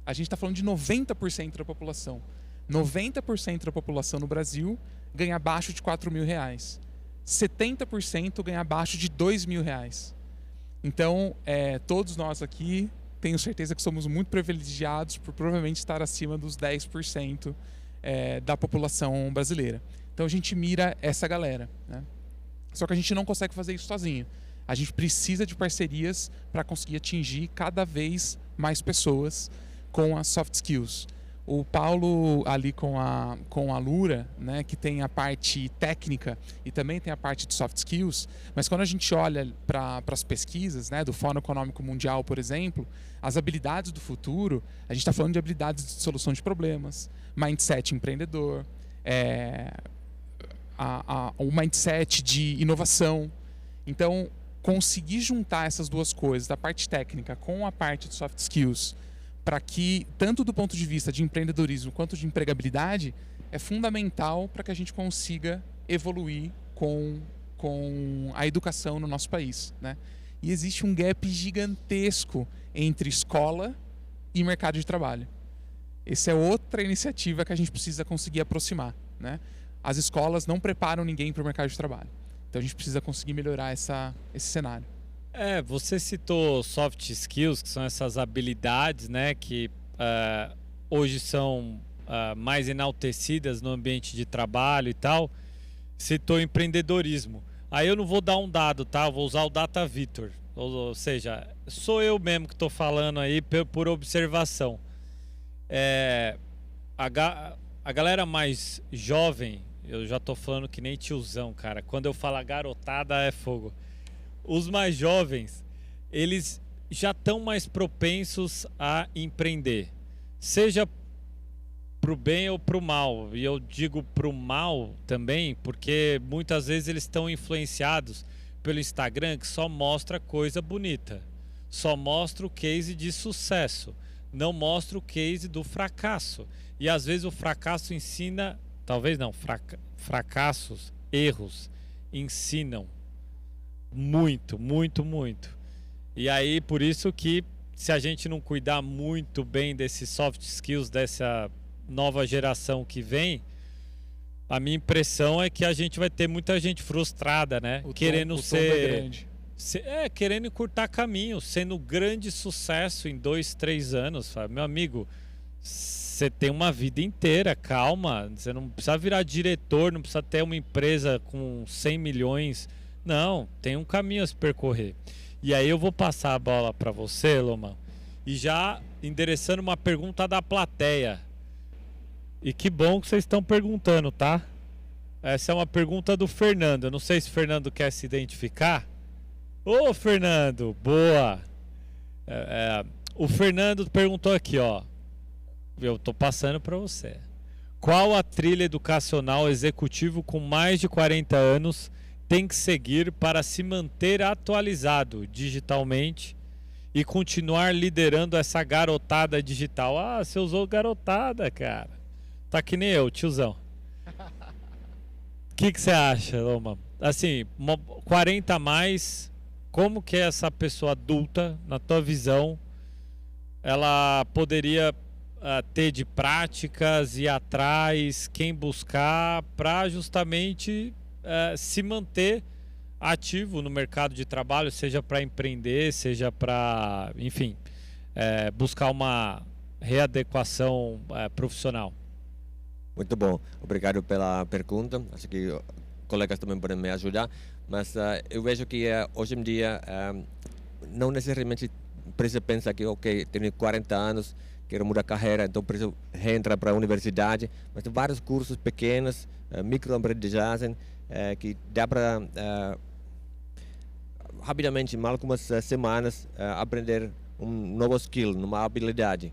a gente está falando de 90% da população. 90% da população no Brasil ganha abaixo de R$4.000. 70% ganha abaixo de R$2.000. Então, todos nós aqui, tenho certeza que somos muito privilegiados por provavelmente estar acima dos 10% da população brasileira. Então, a gente mira essa galera, né? Só que a gente não consegue fazer isso sozinho. A gente precisa de parcerias para conseguir atingir cada vez mais pessoas com as soft skills. O Paulo ali com a Lura, né, que tem a parte técnica e também tem a parte de soft skills, mas quando a gente olha para as pesquisas, né, do Fórum Econômico Mundial, por exemplo, as habilidades do futuro, a gente está falando de habilidades de solução de problemas, mindset empreendedor, o mindset de inovação. Então, conseguir juntar essas duas coisas, da parte técnica com a parte de soft skills, para que, tanto do ponto de vista de empreendedorismo quanto de empregabilidade, é fundamental para que a gente consiga evoluir com a educação no nosso país, né? E existe um gap gigantesco entre escola e mercado de trabalho. Essa é outra iniciativa que a gente precisa conseguir aproximar, né? As escolas não preparam ninguém para o mercado de trabalho. Então a gente precisa conseguir melhorar esse cenário.
Você citou soft skills, que são essas habilidades, né, que hoje são mais enaltecidas no ambiente de trabalho e tal. Citou empreendedorismo. Aí eu não vou dar um dado, tá? Eu vou usar o Data Vitor. Ou seja, sou eu mesmo que estou falando aí por observação. A galera mais jovem, eu já estou falando que nem tiozão, cara. Quando eu falo garotada é fogo. Os mais jovens, eles já estão mais propensos a empreender, seja para o bem ou para o mal. E eu digo para o mal também, porque muitas vezes eles estão influenciados pelo Instagram, que só mostra coisa bonita, só mostra o case de sucesso, não mostra o case do fracasso. E às vezes o fracasso ensina, talvez não, fracassos, erros, ensinam muito, muito, muito. E aí, por isso que se a gente não cuidar muito bem desses soft skills, dessa nova geração que vem, a minha impressão é que a gente vai ter muita gente frustrada, né? Querendo querendo encurtar caminho, sendo grande sucesso em 2, 3 anos, sabe? Meu amigo, você tem uma vida inteira, calma. Você não precisa virar diretor, não precisa ter uma empresa com 100 milhões. Não, tem um caminho a se percorrer. E aí eu vou passar a bola para você, Loman, e já endereçando uma pergunta da plateia. E que bom que vocês estão perguntando, tá? Essa é uma pergunta do Fernando. Eu não sei se o Fernando quer se identificar. Ô, Fernando, boa! O Fernando perguntou aqui, ó. Eu tô passando para você. Qual a trilha educacional executivo com mais de 40 anos tem que seguir para se manter atualizado digitalmente e continuar liderando essa garotada digital? Ah, você usou garotada, cara. Tá que nem eu, tiozão. O que você acha, Loma? Assim, 40 a mais, como que essa pessoa adulta, na tua visão, ela poderia ter de práticas, ir atrás, quem buscar, para justamente se manter ativo no mercado de trabalho, seja para empreender, seja para, enfim, buscar uma readequação profissional?
Muito bom, obrigado pela pergunta. Acho que colegas também podem me ajudar, mas eu vejo que hoje em dia não necessariamente precisa pensar que, ok, tenho 40 anos, quero mudar carreira, então preciso reentrar para a universidade, mas tem vários cursos pequenos, microaprendizagem, que dá para rapidamente, em algumas semanas, aprender um novo skill, uma habilidade,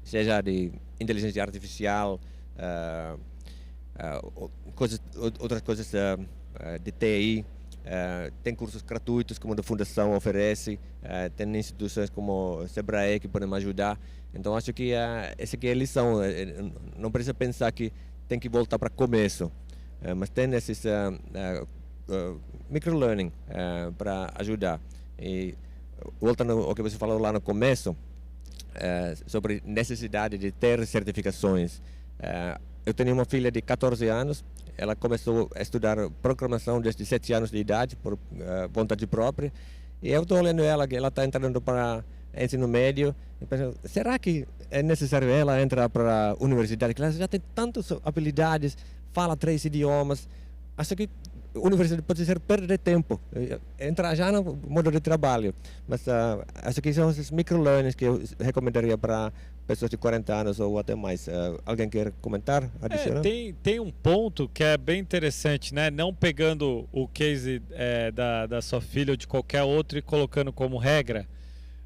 seja de inteligência artificial, outras coisas de TI. Tem cursos gratuitos como a Fundação oferece, tem instituições como Sebrae que podem me ajudar. Então acho que essa aqui é a lição. Não precisa pensar que tem que voltar para o começo, mas tem esses microlearning para ajudar. E voltando ao que você falou lá no começo, sobre necessidade de ter certificações. Eu tenho uma filha de 14 anos, ela começou a estudar programação desde 7 anos de idade, por vontade própria, e eu estou olhando ela, que ela está entrando para ensino médio, e penso, será que é necessário ela entrar para a universidade? Ela já tem tantas habilidades, fala 3 idiomas, acho que a universidade pode ser perder tempo, entrar já no modo de trabalho, mas acho que são esses microlearnings que eu recomendaria para pessoas de 40 anos ou até mais. Alguém quer comentar, adicionar?
Tem um ponto que é bem interessante, né? Não pegando o case da sua filha ou de qualquer outro e colocando como regra,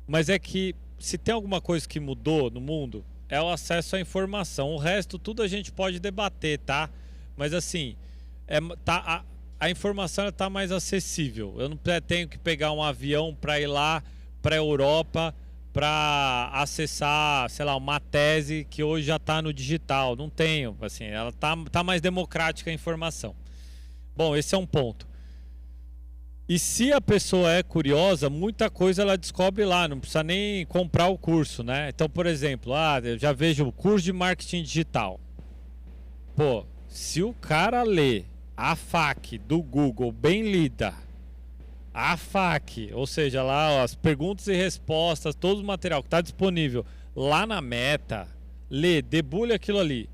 mas é que se tem alguma coisa que mudou no mundo, é o acesso à informação. O resto, tudo a gente pode debater, tá? Mas assim, a informação está mais acessível. Eu não tenho que pegar um avião para ir lá para a Europa para acessar, sei lá, uma tese que hoje já está no digital. Não tenho, assim, ela tá mais democrática a informação. Bom, esse é um ponto. E se a pessoa é curiosa, muita coisa ela descobre lá, não precisa nem comprar o curso, né? Então, por exemplo, eu já vejo o curso de marketing digital. Pô, se o cara lê a FAQ do Google bem lida, a FAQ, ou seja, lá as perguntas e respostas, todo o material que está disponível lá na Meta, lê, debulha aquilo ali.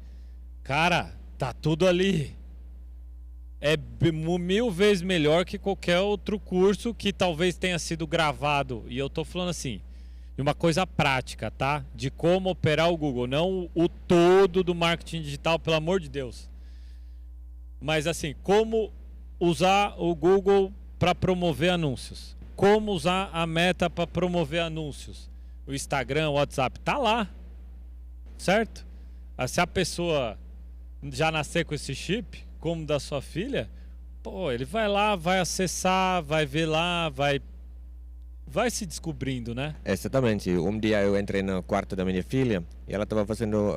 Cara, tá tudo ali. É 1000 vezes melhor que qualquer outro curso que talvez tenha sido gravado. E eu tô falando assim, de uma coisa prática, tá? De como operar o Google, não o todo do marketing digital, pelo amor de Deus. Mas assim, como usar o Google para promover anúncios, como usar a Meta para promover anúncios, o Instagram, o WhatsApp, tá lá, certo? Se a pessoa já nascer com esse chip, como da sua filha, pô, ele vai lá, vai acessar, vai ver lá, vai se descobrindo, né?
Exatamente. Um dia eu entrei no quarto da minha filha e ela estava fazendo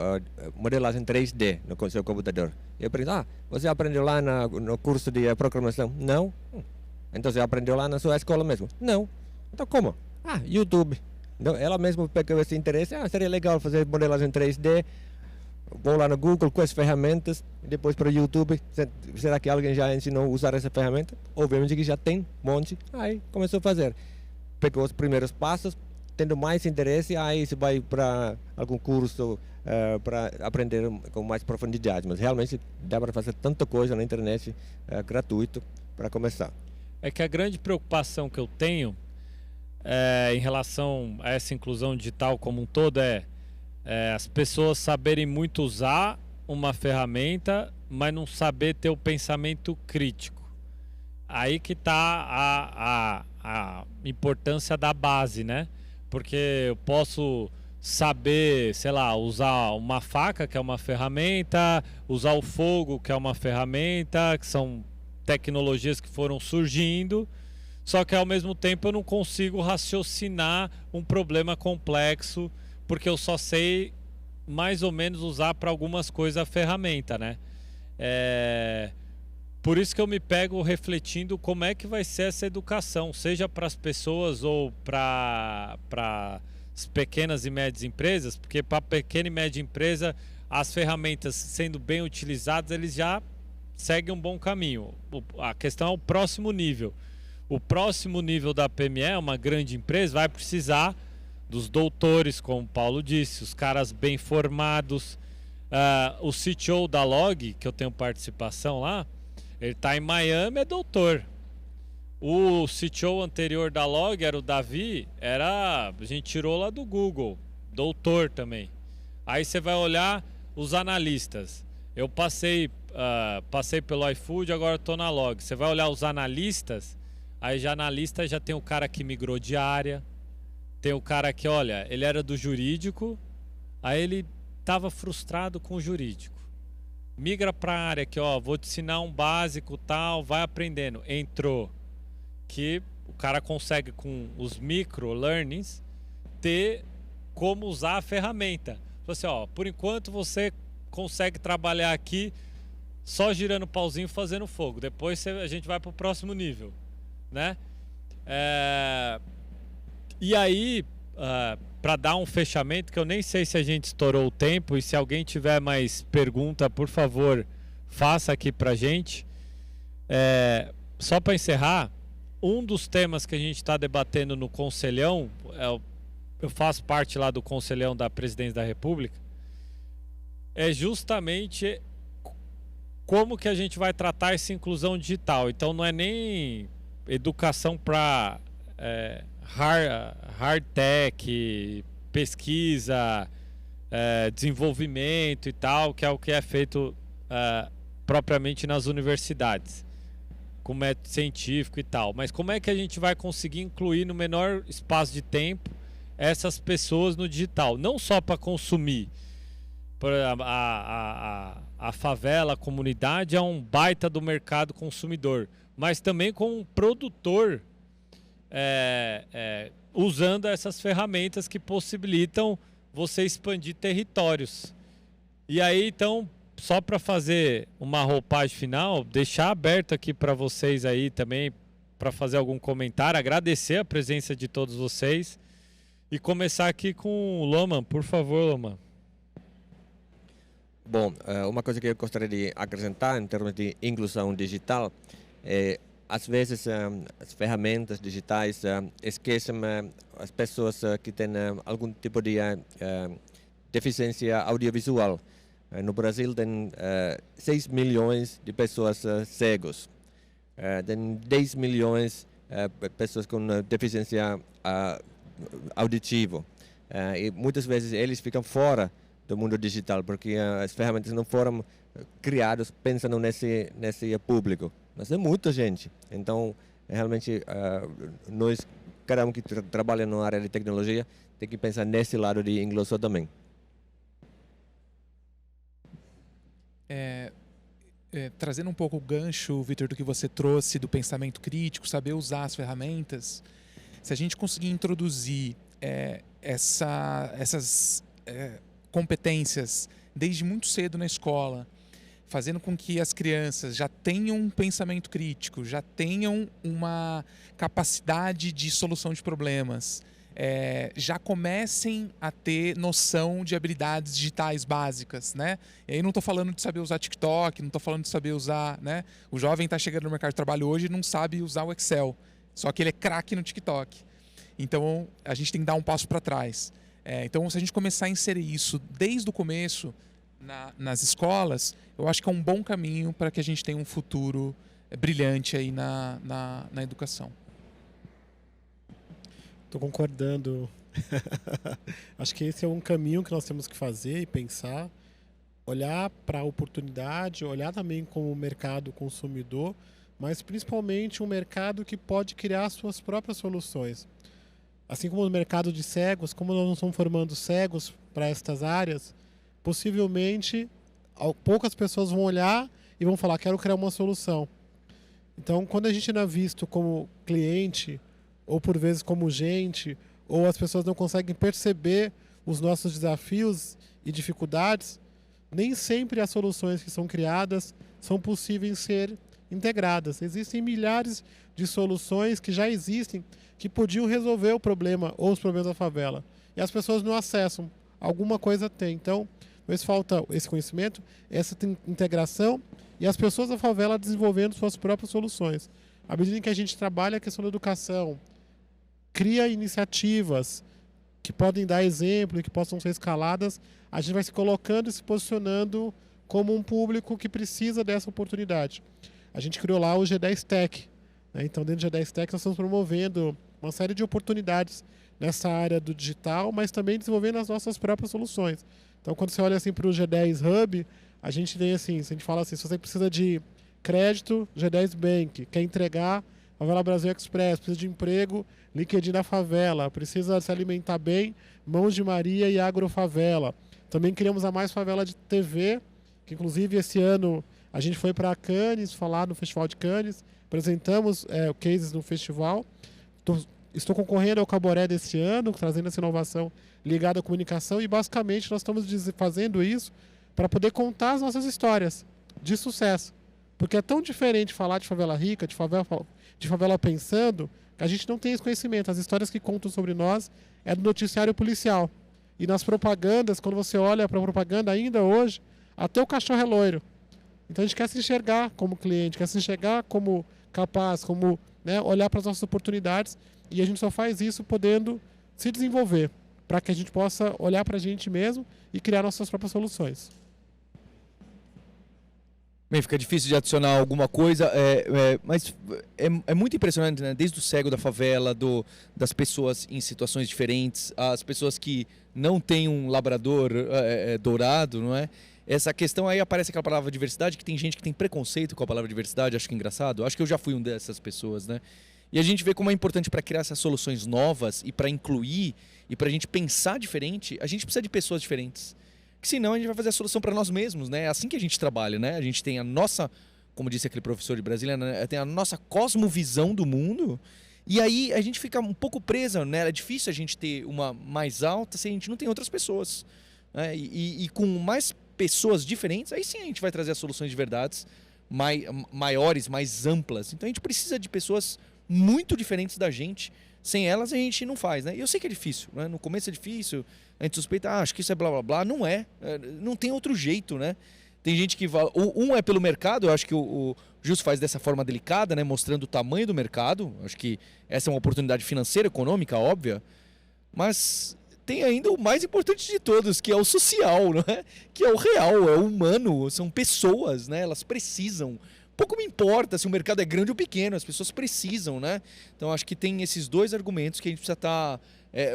modelagem 3D no seu computador. Eu perguntei, você aprendeu lá no curso de programação? Não. Então você aprendeu lá na sua escola mesmo? Não. Então como? YouTube. Então ela mesma pegou esse interesse, seria legal fazer modelagem 3D. Vou lá no Google com as ferramentas e depois para o YouTube. Será que alguém já ensinou a usar essa ferramenta? Obviamente que já tem um monte. Aí começou a fazer. Pegou os primeiros passos, tendo mais interesse, aí você vai para algum curso para aprender com mais profundidade. Mas realmente dá para fazer tanta coisa na internet gratuito para começar.
É que a grande preocupação que eu tenho em relação a essa inclusão digital como um todo é as pessoas saberem muito usar uma ferramenta, mas não saber ter o pensamento crítico. Aí que está a importância da base, né? Porque eu posso saber, sei lá, usar uma faca, que é uma ferramenta, usar o fogo, que é uma ferramenta, que são tecnologias que foram surgindo, só que ao mesmo tempo eu não consigo raciocinar um problema complexo, porque eu só sei mais ou menos usar para algumas coisas a ferramenta, né? Por isso que eu me pego refletindo como é que vai ser essa educação, seja para as pessoas ou para as pequenas e médias empresas, porque para a pequena e média empresa, as ferramentas sendo bem utilizadas, eles já seguem um bom caminho. A questão é o próximo nível. O próximo nível da PME, uma grande empresa, vai precisar dos doutores, como o Paulo disse, os caras bem formados. O CTO da Log, que eu tenho participação lá, ele está em Miami, é doutor. O CTO anterior da Log era o Davi, a gente tirou lá do Google, doutor também. Aí você vai olhar os analistas. Eu passei pelo iFood, agora estou na Log. Você vai olhar os analistas, aí já analista já tem o cara que migrou de área, tem o cara que, olha, ele era do jurídico, aí ele estava frustrado com o jurídico. Migra para a área que, ó, vou te ensinar um básico tal, vai aprendendo. Entrou. Que o cara consegue, com os micro-learnings, ter como usar a ferramenta. Assim, ó, por enquanto você consegue trabalhar aqui só girando o pauzinho fazendo fogo. Depois a gente vai para o próximo nível, né? E aí, para dar um fechamento, que eu nem sei se a gente estourou o tempo, e se alguém tiver mais pergunta, por favor, faça aqui pra gente. Só para encerrar, um dos temas que a gente está debatendo no Conselhão, eu faço parte lá do Conselhão da Presidência da República, é justamente como que a gente vai tratar essa inclusão digital. Então não é nem educação para hard tech, pesquisa, desenvolvimento e tal, que é o que é feito propriamente nas universidades, com método científico e tal. Mas como é que a gente vai conseguir incluir no menor espaço de tempo essas pessoas no digital? Não só para consumir. A favela, a comunidade é um baita do mercado consumidor, mas também como um produtor, usando essas ferramentas que possibilitam você expandir territórios. E aí, então, só para fazer uma roupagem final, deixar aberto aqui para vocês aí também, para fazer algum comentário, agradecer a presença de todos vocês e começar aqui com o Loman. Por favor, Loman.
Bom, uma coisa que eu gostaria de acrescentar em termos de inclusão digital é, às vezes, as ferramentas digitais esquecem as pessoas que têm algum tipo de deficiência audiovisual. No Brasil tem 6 milhões de pessoas cegas, tem 10 milhões de pessoas com deficiência auditiva. E muitas vezes eles ficam fora do mundo digital, porque as ferramentas não foram criadas pensando nesse público. Mas é muita gente. Então, realmente, nós, cada um que trabalha na área de tecnologia, tem que pensar nesse lado de inclusão também.
Trazendo um pouco o gancho, Vitor, do que você trouxe do pensamento crítico, saber usar as ferramentas, se a gente conseguir introduzir essas competências desde muito cedo na escola, fazendo com que as crianças já tenham um pensamento crítico, já tenham uma capacidade de solução de problemas, já comecem a ter noção de habilidades digitais básicas, né? E aí não estou falando de saber usar TikTok, não estou falando de saber usar, né? O jovem está chegando no mercado de trabalho hoje e não sabe usar o Excel, só que ele é craque no TikTok. Então a gente tem que dar um passo para trás. Então, se a gente começar a inserir isso desde o começo nas escolas, eu acho que é um bom caminho para que a gente tenha um futuro brilhante aí na educação.
Estou concordando. Acho que esse é um caminho que nós temos que fazer e pensar, olhar para a oportunidade, olhar também como o mercado consumidor, mas principalmente um mercado que pode criar suas próprias soluções. Assim como no mercado de cegos, como nós não estamos formando cegos para estas áreas, possivelmente poucas pessoas vão olhar e vão falar, quero criar uma solução. Então, quando a gente não é visto como cliente, ou por vezes como gente, ou as pessoas não conseguem perceber os nossos desafios e dificuldades, nem sempre as soluções que são criadas são possíveis ser integradas. Existem milhares de soluções que já existem, que podiam resolver o problema ou os problemas da favela. E as pessoas não acessam. Alguma coisa tem. Então, mas falta esse conhecimento, essa integração e as pessoas da favela desenvolvendo suas próprias soluções. À medida que a gente trabalha a questão da educação, cria iniciativas, que podem dar exemplo e que possam ser escaladas, a gente vai se colocando e se posicionando como um público que precisa dessa oportunidade. A gente criou lá o G10 Tech, né? Então, dentro do G10 Tech, nós estamos promovendo uma série de oportunidades nessa área do digital, mas também desenvolvendo as nossas próprias soluções. Então, quando você olha assim para o G10 Hub, a gente tem assim, se a gente fala assim, se você precisa de crédito, G10 Bank, quer entregar, Favela Brasil Express, precisa de emprego, LinkedIn da Favela, precisa se alimentar bem, Mãos de Maria e Agrofavela. Também criamos a Mais Favela de TV, que inclusive esse ano a gente foi para Cannes, falar no Festival de Cannes, apresentamos cases no festival. Estou concorrendo ao Caboré desse ano, trazendo essa inovação ligada à comunicação e basicamente nós estamos fazendo isso para poder contar as nossas histórias de sucesso. Porque é tão diferente falar de favela rica, de favela pensando, que a gente não tem esse conhecimento. As histórias que contam sobre nós é do noticiário policial. E nas propagandas, quando você olha para a propaganda ainda hoje, até o cachorro é loiro. Então a gente quer se enxergar como cliente, quer se enxergar como capaz, como, né, olhar para as nossas oportunidades, e a gente só faz isso podendo se desenvolver, para que a gente possa olhar para a gente mesmo e criar nossas próprias soluções.
Bem, fica difícil de adicionar alguma coisa, mas é muito impressionante, né? Desde o cego da favela, das pessoas em situações diferentes, as pessoas que não têm um labrador dourado, não é? Essa questão aí aparece aquela palavra diversidade, que tem gente que tem preconceito com a palavra diversidade, acho que é engraçado. Acho que eu já fui uma dessas pessoas, né? E a gente vê como é importante para criar essas soluções novas e para incluir e para a gente pensar diferente, a gente precisa de pessoas diferentes. Que senão a gente vai fazer a solução para nós mesmos, né? É assim que a gente trabalha, né? A gente tem a nossa, como disse aquele professor de Brasília, né? Tem a nossa cosmovisão do mundo e aí a gente fica um pouco presa, né? É difícil a gente ter uma mais alta se a gente não tem outras pessoas, né? E com mais pessoas diferentes, aí sim a gente vai trazer as soluções de verdades maiores, mais amplas. Então a gente precisa de pessoas muito diferentes da gente. Sem elas a gente não faz, né? E eu sei que é difícil, né? No começo é difícil, a gente suspeita, acho que isso é blá blá blá. Não é, não tem outro jeito, né? Tem gente que vai... Um é pelo mercado, eu acho que o Justo faz dessa forma delicada, né? Mostrando o tamanho do mercado. Acho que essa é uma oportunidade financeira, econômica, óbvia. Mas tem ainda o mais importante de todos, que é o social, não é? Que é o real, é o humano, são pessoas, né? Elas precisam. Pouco me importa se o mercado é grande ou pequeno, as pessoas precisam, né? Então acho que tem esses dois argumentos que a gente precisa estar...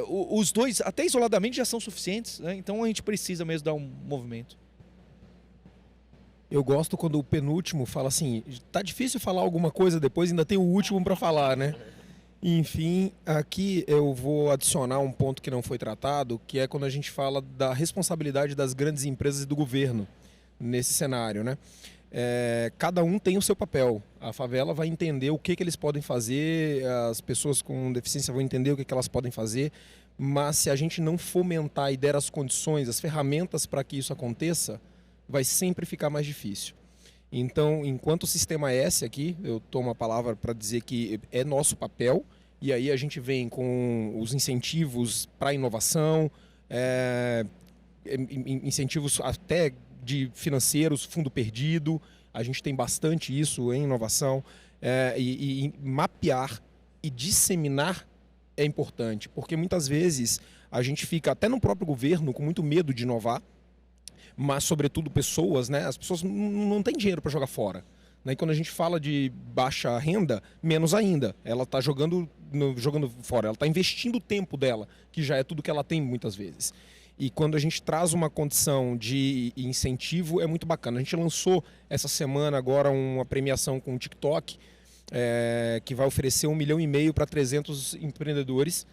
os dois, até isoladamente, já são suficientes, né? Então a gente precisa mesmo dar um movimento.
Eu gosto quando o penúltimo fala assim, tá difícil falar alguma coisa depois, ainda tem o último para falar, né? Enfim, aqui eu vou adicionar um ponto que não foi tratado, que é quando a gente fala da responsabilidade das grandes empresas e do governo nesse cenário, né? Cada um tem o seu papel. A favela vai entender o que eles podem fazer, as pessoas com deficiência vão entender o que elas podem fazer, mas se a gente não fomentar e der as condições, as ferramentas para que isso aconteça, vai sempre ficar mais difícil. Então, enquanto o Sistema S aqui, eu tomo a palavra para dizer que é nosso papel, e aí a gente vem com os incentivos para a inovação, incentivos até de financeiros, fundo perdido, a gente tem bastante isso em inovação, e mapear e disseminar é importante, porque muitas vezes a gente fica até no próprio governo com muito medo de inovar, mas sobretudo pessoas, né? As pessoas não têm dinheiro para jogar fora. E quando a gente fala de baixa renda, menos ainda. Ela está jogando fora, ela está investindo o tempo dela, que já é tudo que ela tem muitas vezes. E quando a gente traz uma condição de incentivo, é muito bacana. A gente lançou essa semana agora uma premiação com o TikTok, que vai oferecer 1,5 milhão para 300 empreendedores,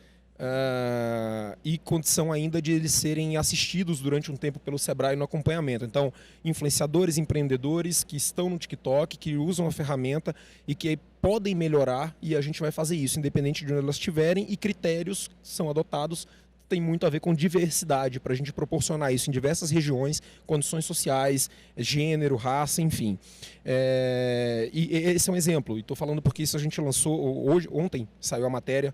e condição ainda de eles serem assistidos durante um tempo pelo Sebrae no acompanhamento. Então, influenciadores, empreendedores que estão no TikTok, que usam a ferramenta e que podem melhorar, e a gente vai fazer isso, independente de onde elas estiverem, e critérios são adotados, tem muito a ver com diversidade, para a gente proporcionar isso em diversas regiões, condições sociais, gênero, raça, enfim. E esse é um exemplo, e estou falando porque isso a gente lançou ontem, saiu a matéria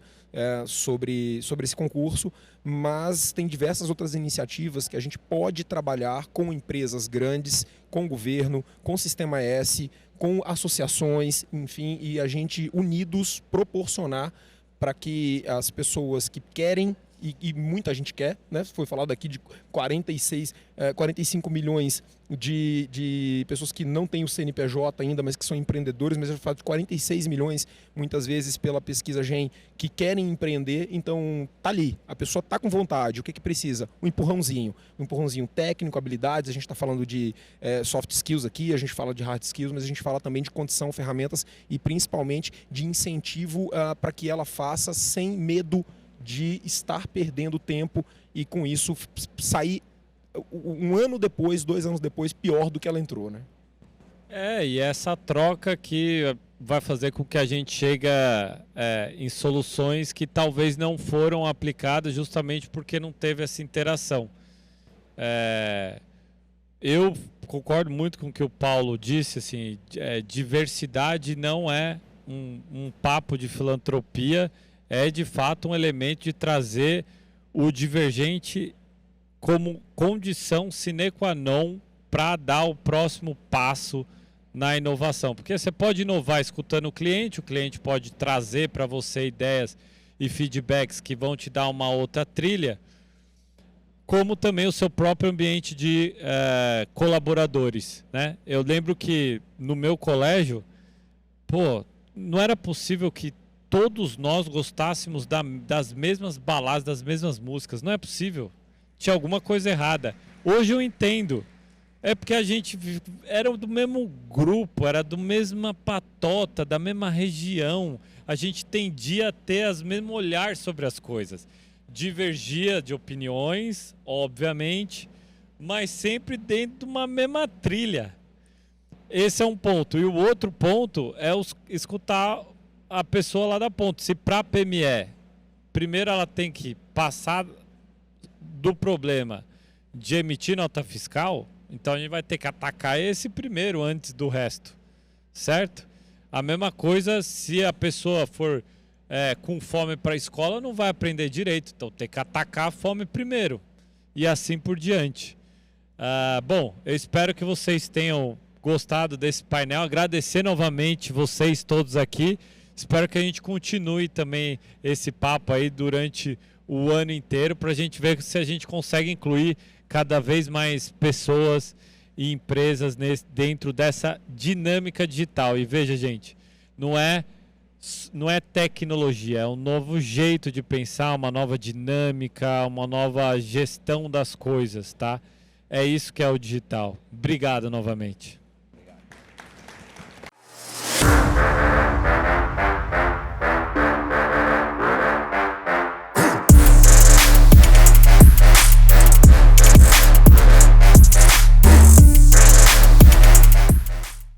sobre esse concurso, mas tem diversas outras iniciativas que a gente pode trabalhar com empresas grandes, com o governo, com o Sistema S, com associações, enfim, e a gente unidos proporcionar para que as pessoas que querem e muita gente quer, né? Foi falado aqui de 45 milhões de pessoas que não têm o CNPJ ainda, mas que são empreendedores, mas eu falo de 46 milhões, muitas vezes pela pesquisa GEM, que querem empreender. Então tá ali, a pessoa tá com vontade, o que precisa? Um empurrãozinho técnico, habilidades, a gente está falando de soft skills aqui, a gente fala de hard skills, mas a gente fala também de condição, ferramentas e principalmente de incentivo para que ela faça sem medo de estar perdendo tempo e com isso sair um ano depois, 2 anos depois, pior do que ela entrou, né?
E essa troca que vai fazer com que a gente chegue em soluções que talvez não foram aplicadas justamente porque não teve essa interação. Eu concordo muito com o que o Paulo disse, assim, diversidade não é um papo de filantropia, é de fato um elemento de trazer o divergente como condição sine qua non para dar o próximo passo na inovação. Porque você pode inovar escutando o cliente pode trazer para você ideias e feedbacks que vão te dar uma outra trilha, como também o seu próprio ambiente de colaboradores, né? Eu lembro que no meu colégio, não era possível que todos nós gostássemos das mesmas baladas, das mesmas músicas. Não é possível. Tinha alguma coisa errada. Hoje eu entendo. É porque a gente era do mesmo grupo, era do mesma patota, da mesma região. A gente tendia a ter o mesmo olhar sobre as coisas. Divergia de opiniões, obviamente, mas sempre dentro de uma mesma trilha. Esse é um ponto. E o outro ponto é escutar a pessoa lá da ponta. Se para a PME, primeiro ela tem que passar do problema de emitir nota fiscal, então a gente vai ter que atacar esse primeiro antes do resto, certo? A mesma coisa se a pessoa for com fome para a escola, não vai aprender direito, então tem que atacar a fome primeiro e assim por diante. Bom, eu espero que vocês tenham gostado desse painel, agradecer novamente vocês todos aqui, espero que a gente continue também esse papo aí durante o ano inteiro para a gente ver se a gente consegue incluir cada vez mais pessoas e empresas dentro dessa dinâmica digital. E veja, gente, não é tecnologia, é um novo jeito de pensar, uma nova dinâmica, uma nova gestão das coisas, tá? É isso que é o digital. Obrigado novamente.